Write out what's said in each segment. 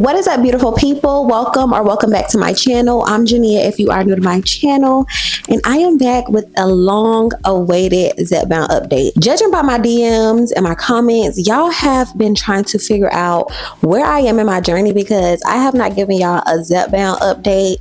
What is up, beautiful people? Welcome back to my channel. I'm Jania if you are new to my channel, and I am back with a long awaited Zepbound update. Judging by my DMs and my comments, y'all have been trying to figure out where I am in my journey because I have not given y'all a Zepbound update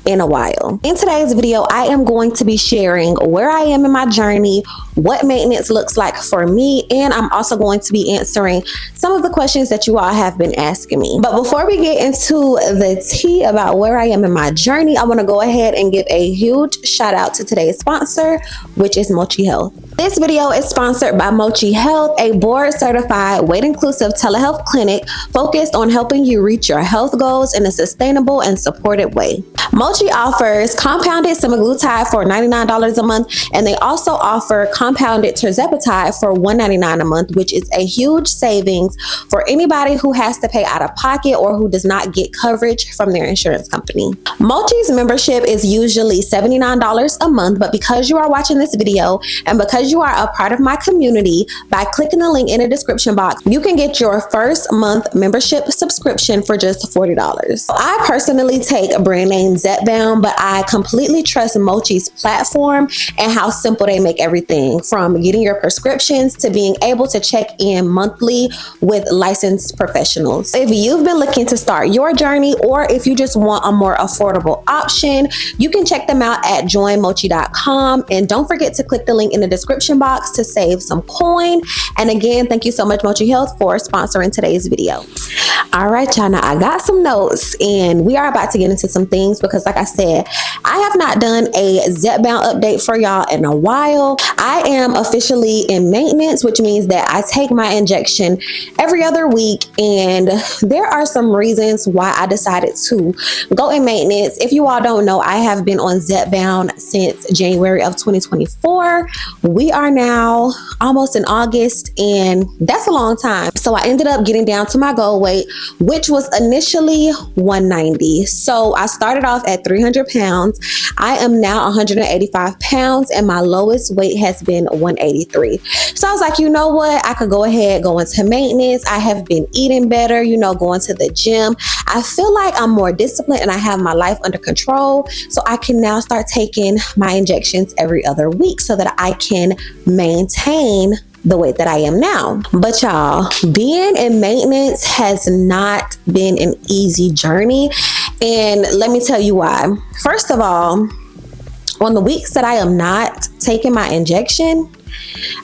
in a while. In today's video, I am going to be sharing where I am in my journey, what maintenance looks like for me, and I'm also going to be answering some of the questions that you all have been asking me. But before we get into the tea about where I am in my journey, I want to go ahead and give a huge shout out to today's sponsor, which is Mochi Health. This video is sponsored by Mochi Health, a board-certified, weight-inclusive telehealth clinic focused on helping you reach your health goals in a sustainable and supported way. Mochi offers compounded semaglutide for $99 a month, and they also offer compounded tirzepatide for $199 a month, which is a huge savings for anybody who has to pay out of pocket or who does not get coverage from their insurance company. Mochi's membership is usually $79 a month, but because you are watching this video and because you are a part of my community, by clicking the link in the description box, you can get your first month membership subscription for just $40. I personally take a brand name Zepbound, but I completely trust Mochi's platform and how simple they make everything, from getting your prescriptions to being able to check in monthly with licensed professionals. If you've been looking to start your journey, or if you just want a more affordable option, you can check them out at joinmochi.com, and don't forget to click the link in the description box to save some coin. And again, thank you so much, Mochi Health, for sponsoring today's video. All right, y'all, now I got some notes and we are about to get into some things because, like I said, I have not done a Zepbound update for y'all in a while. I am officially in maintenance, which means that I take my injection every other week, and there are some reasons why I decided to go in maintenance. If you all don't know, I have been on Zepbound since January of 2024. We are now almost in August, and that's a long time. So I ended up getting down to my goal weight, which was initially 190. So I started off at 300 pounds. I am now 185 pounds, and my lowest weight has been 183. So I was like, you know what? I could go ahead, go into maintenance. I have been eating better, going to the gym. I feel like I'm more disciplined and I have my life under control. So I can now start taking my injections every other week so that I can maintain the weight that I am now. But y'all, being in maintenance has not been an easy journey, and let me tell you why. First of all, on the weeks that I am not taking my injection,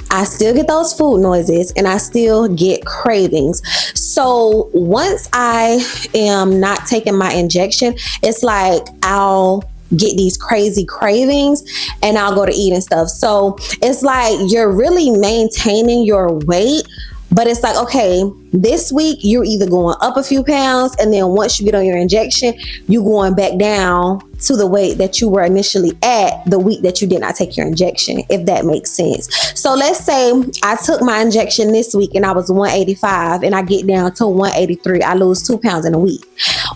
I still get those food noises and I still get cravings. So once I am not taking my injection, it's like I'll get these crazy cravings and I'll go to eat and stuff. So it's like you're really maintaining your weight, but it's like, okay, this week you're either going up a few pounds, and then once you get on your injection, you're going back down to the weight that you were initially at the week that you did not take your injection, if that makes sense. So let's say I took my injection this week and I was 185 and I get down to 183. I lose 2 pounds in a week.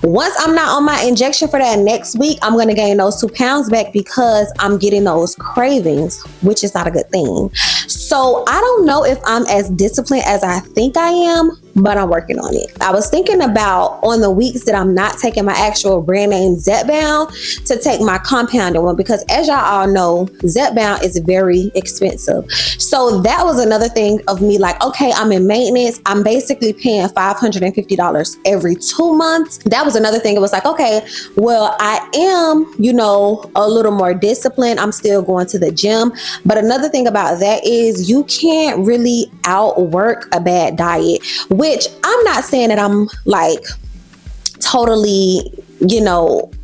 Once I'm not on my injection for that next week, I'm going to gain those 2 pounds back because I'm getting those cravings, which is not a good thing. So I don't know if I'm as disciplined as I think I am, but I'm working on it. I was thinking about, on the weeks that I'm not taking my actual brand name Zepbound, to take my compounded one, because as y'all all know, Zepbound is very expensive. So that was another thing of me like, okay, I'm in maintenance. I'm basically paying $550 every 2 months. That was another thing. It was like, okay, well, I am, a little more disciplined. I'm still going to the gym. But another thing about that is you can't really outwork a bad diet, which I'm not saying that I'm like totally,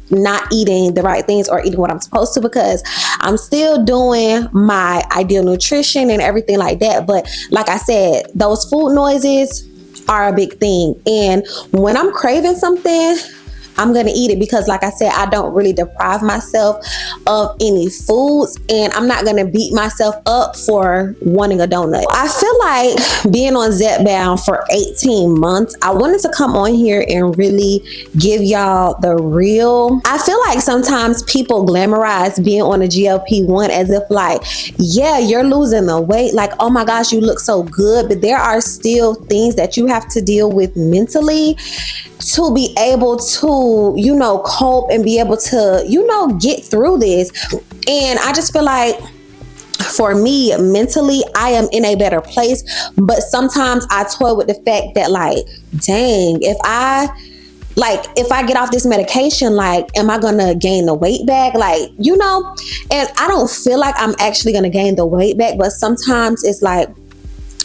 not eating the right things or eating what I'm supposed to, because I'm still doing my ideal nutrition and everything like that. But like I said, those food noises are a big thing. And when I'm craving something, I'm going to eat it because, like I said, I don't really deprive myself of any foods, and I'm not going to beat myself up for wanting a donut. I feel like being on Zepbound for 18 months, I wanted to come on here and really give y'all the real. I feel like sometimes people glamorize being on a GLP-1 as if like, yeah, you're losing the weight. Like, oh my gosh, you look so good. But there are still things that you have to deal with mentally to be able to, you know, cope and be able to, you know, get through this. And I just feel like for me, mentally, I am in a better place. But sometimes I toy with the fact that, like, dang, if I get off this medication, like, am I gonna gain the weight back? Like, you know, and I don't feel like I'm actually gonna gain the weight back, but sometimes it's like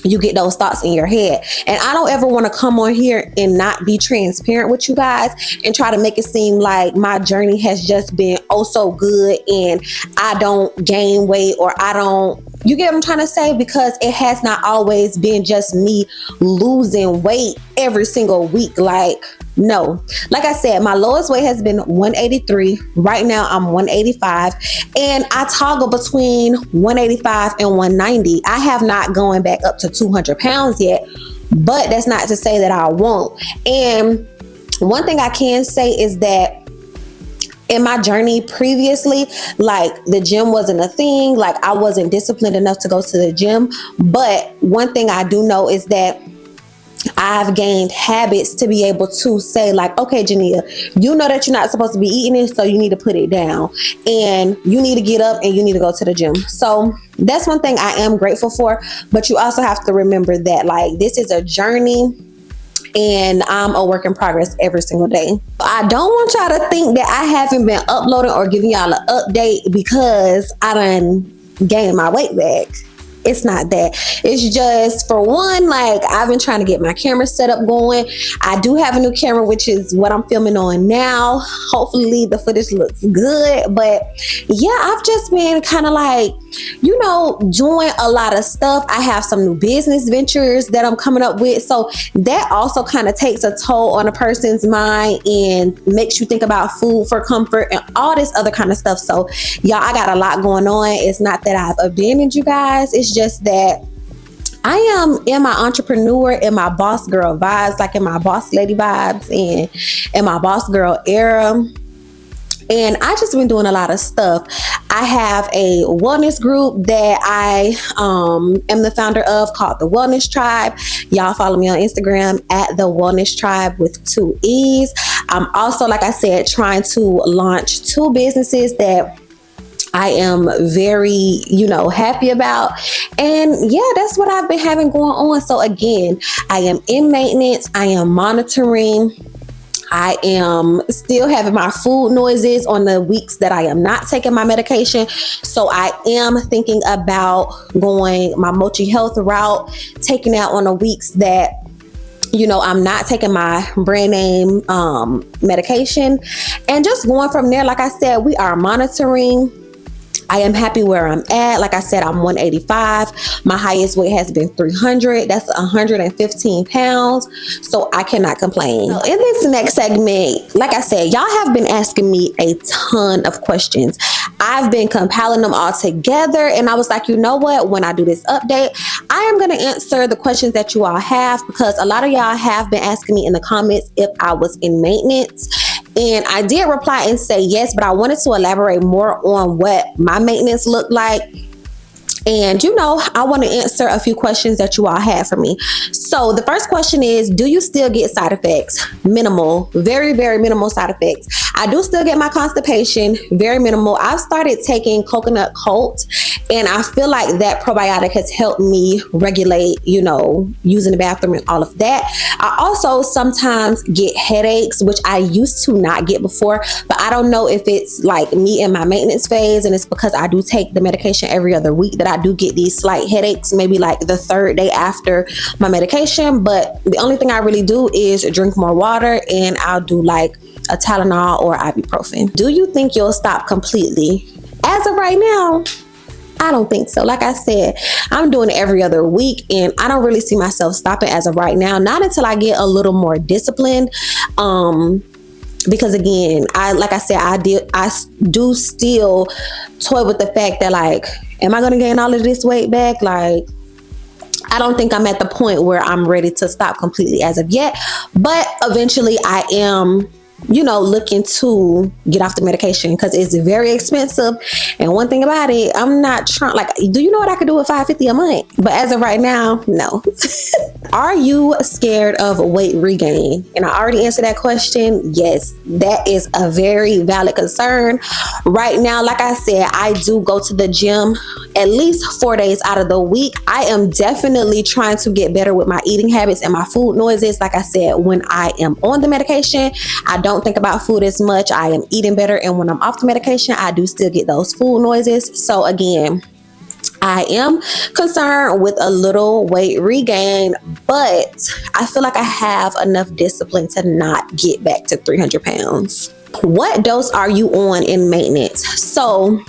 you get those thoughts in your head. And I don't ever want to come on here and not be transparent with you guys and try to make it seem like my journey has just been oh so good and I don't gain weight, or I don't, you get what I'm trying to say? Because it has not always been just me losing weight every single week. Like, no. Like I said, my lowest weight has been 183. Right now I'm 185, and I toggle between 185 and 190. I have not gone back up to 200 pounds yet, but that's not to say that I won't. And one thing I can say is that in my journey previously, like, the gym wasn't a thing. Like, I wasn't disciplined enough to go to the gym. But one thing I do know is that I've gained habits to be able to say, like, okay, Jania, you know that you're not supposed to be eating it, so you need to put it down, and you need to get up and you need to go to the gym. So that's one thing I am grateful for. But you also have to remember that, like, this is a journey and I'm a work in progress every single day. I don't want y'all to think that I haven't been uploading or giving y'all an update because I done gained my weight back. It's not that. It's just, for one, like, I've been trying to get my camera set up going. I do have a new camera, which is what I'm filming on now. Hopefully the footage looks good. But yeah, I've just been kind of like, you know, doing a lot of stuff. I have some new business ventures that I'm coming up with. So that also kind of takes a toll on a person's mind and makes you think about food for comfort and all this other kind of stuff. So y'all, I got a lot going on. It's not that I've abandoned you guys. It's just that I am in my entrepreneur and my boss girl vibes, like in my boss lady vibes and in my boss girl era. And I just been doing a lot of stuff. I have a wellness group that I am the founder of, called The Wellness Tribe. Y'all follow me on Instagram at The Wellness Tribe with 2 E's. I'm also, like I said, trying to launch 2 businesses that I am very, you know, happy about. And yeah, that's what I've been having going on. So again, I am in maintenance. I am monitoring. I am still having my food noises on the weeks that I am not taking my medication. So I am thinking about going my Mochi Health route, taking out on the weeks that, you know, I'm not taking my brand name medication, and just going from there. Like I said, we are monitoring. I am happy where I'm at. Like I said, I'm 185. My highest weight has been 300. That's 115 pounds. So I cannot complain. So in this next segment, like I said, y'all have been asking me a ton of questions. I've been compiling them all together, and I was like, you know what? When I do this update, I am going to answer the questions that you all have, because a lot of y'all have been asking me in the comments if I was in maintenance. And I did reply and say yes, but I wanted to elaborate more on what my maintenance looked like. And, you know, I want to answer a few questions that you all had for me. So the first question is, do you still get side effects? Minimal, very, very minimal side effects. I do still get my constipation, very minimal. I've started taking coconut Colt, and I feel like that probiotic has helped me regulate, you know, using the bathroom and all of that. I also sometimes get headaches, which I used to not get before, but I don't know if it's like me in my maintenance phase, and it's because I do take the medication every other week that I do get these slight headaches, maybe like the 3rd day after my medication. But the only thing I really do is drink more water, and I'll do like a Tylenol or ibuprofen. Do you think you'll stop completely? As of right now, I don't think so. Like I said, I'm doing it every other week, and I don't really see myself stopping as of right now. Not until I get a little more disciplined. Because again, I do still toy with the fact that, like, am I going to gain all of this weight back? Like, I don't think I'm at the point where I'm ready to stop completely as of yet, but eventually I am looking to get off the medication because it's very expensive. And one thing about it, I'm not trying, like, do you know what I could do with $550 a month? But as of right now, no. Are you scared of weight regain? And I already answered that question. Yes, that is a very valid concern. Right now, like I said, I do go to the gym at least 4 days out of the week. I am definitely trying to get better with my eating habits and my food noises. Like I said, when I am on the medication, I don't think about food as much. I am eating better. And when I'm off the medication, I do still get those food noises. So again, I am concerned with a little weight regain, but I feel like I have enough discipline to not get back to 300 pounds. What dose are you on in maintenance? So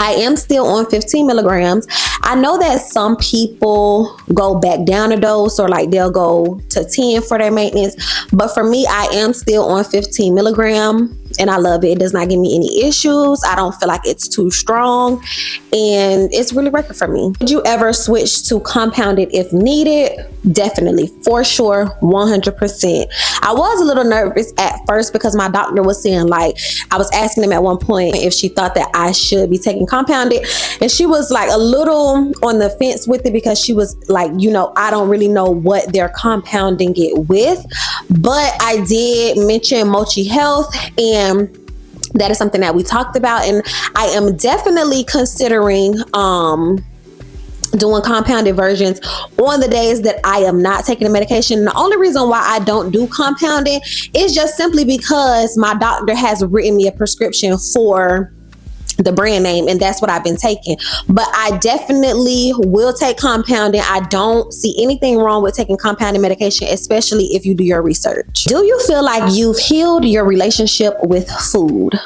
I am still on 15 milligrams. I know that some people go back down a dose, or like they'll go to 10 for their maintenance. But for me, I am still on 15 milligram and I love it. It does not give me any issues. I don't feel like it's too strong and it's really working for me. Would you ever switch to compounded if needed? Definitely, for sure, 100%. I was a little nervous at first because my doctor was saying, like, I was asking him at one point if she thought that I should be taking compounded, and she was like a little on the fence with it because she was like, I don't really know what they're compounding it with. But I did mention Mochi Health, and that is something that we talked about, and I am definitely considering doing compounded versions on the days that I am not taking the medication. The only reason why I don't do compounding is just simply because my doctor has written me a prescription for the brand name, and that's what I've been taking. But I definitely will take compounding. I don't see anything wrong with taking compounded medication, especially if you do your research. Do you feel like you've healed your relationship with food?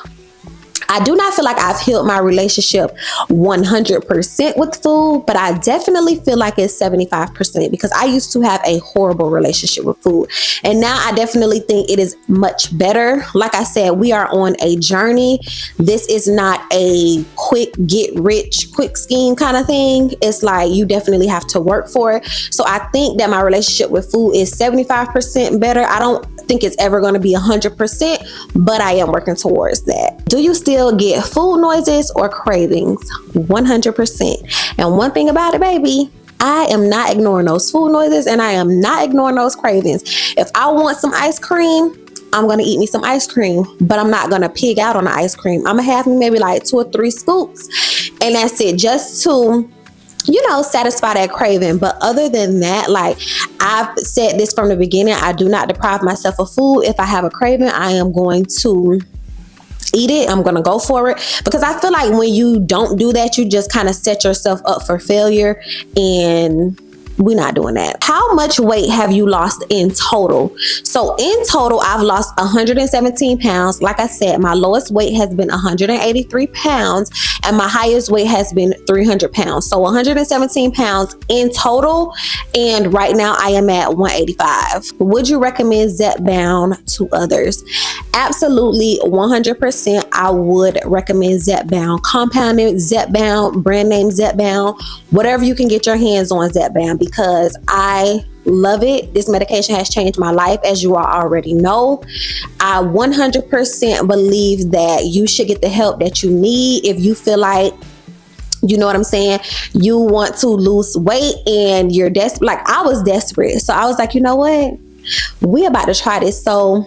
I do not feel like I've healed my relationship 100% with food, but I definitely feel like it's 75% because I used to have a horrible relationship with food. And now I definitely think it is much better. Like I said, we are on a journey. This is not a quick get rich quick scheme kind of thing. It's like you definitely have to work for it. So I think that my relationship with food is 75% better. I don't think it's ever going to be 100%, but I am working towards that. Do you still get food noises or cravings? 100%. And one thing about it, baby, I am not ignoring those food noises and I am not ignoring those cravings. If I want some ice cream, I'm going to eat me some ice cream, but I'm not going to pig out on the ice cream. I'm going to have maybe like 2 or 3 scoops and that's it, just to satisfy that craving. But other than that, like I've said this from the beginning, I do not deprive myself of food. If I have a craving, I am going to eat it. I'm going to go for it because I feel like when you don't do that, you just kind of set yourself up for failure, and we're not doing that. How much weight have you lost in total? So in total, I've lost 117 pounds. Like I said, my lowest weight has been 183 pounds and my highest weight has been 300 pounds. So 117 pounds in total. And right now I am at 185. Would you recommend Zepbound to others? Absolutely, 100%. I would recommend Zepbound. Compounded Zepbound, brand name Zepbound, whatever you can get your hands on Zepbound, because I love it. This medication has changed my life, as you all already know. I 100% believe that you should get the help that you need if you feel like, you know what I'm saying, you want to lose weight and you're desperate. Like I was desperate. So I was like, you know what? We about to try this. So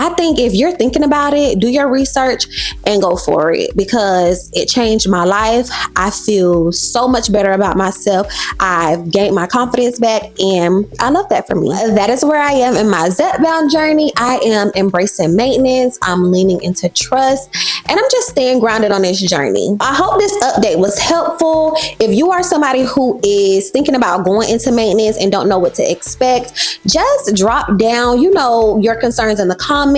I think if you're thinking about it, do your research and go for it, because it changed my life. I feel so much better about myself. I've gained my confidence back and I love that for me. That is where I am in my Zepbound journey. I am embracing maintenance. I'm leaning into trust and I'm just staying grounded on this journey. I hope this update was helpful. If you are somebody who is thinking about going into maintenance and don't know what to expect, just drop down, your concerns in the comments.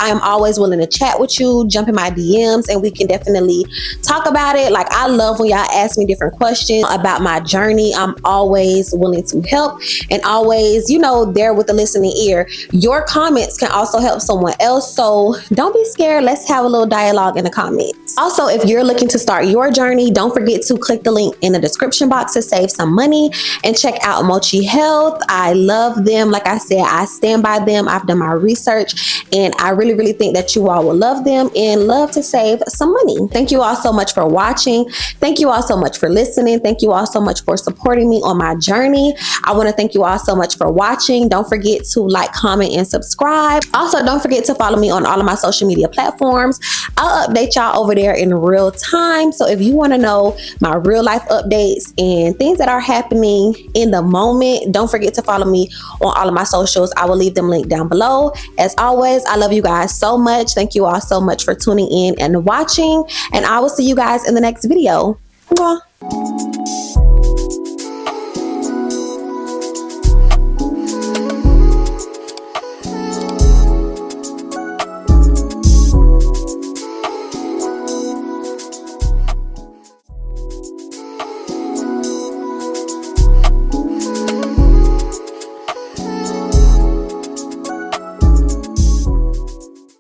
I am always willing to chat with you, jump in my DMs, and we can definitely talk about it. Like I love when y'all ask me different questions about my journey. I'm always willing to help and always, there with the listening ear. Your comments can also help someone else. So don't be scared. Let's have a little dialogue in the comments. Also, if you're looking to start your journey, don't forget to click the link in the description box to save some money and check out Mochi Health. I love them. Like I said, I stand by them. I've done my research and I really, really think that you all will love them and love to save some money. Thank you all so much for watching. Thank you all so much for listening. Thank you all so much for supporting me on my journey. I want to thank you all so much for watching. Don't forget to like, comment, and subscribe. Also, don't forget to follow me on all of my social media platforms. I'll update y'all over there in real time. So if you want to know my real life updates and things that are happening in the moment, don't forget to follow me on all of my socials. I will leave them linked down below. As always, I love you guys so much. Thank you all so much for tuning in and watching, and I will see you guys in the next video. Mwah.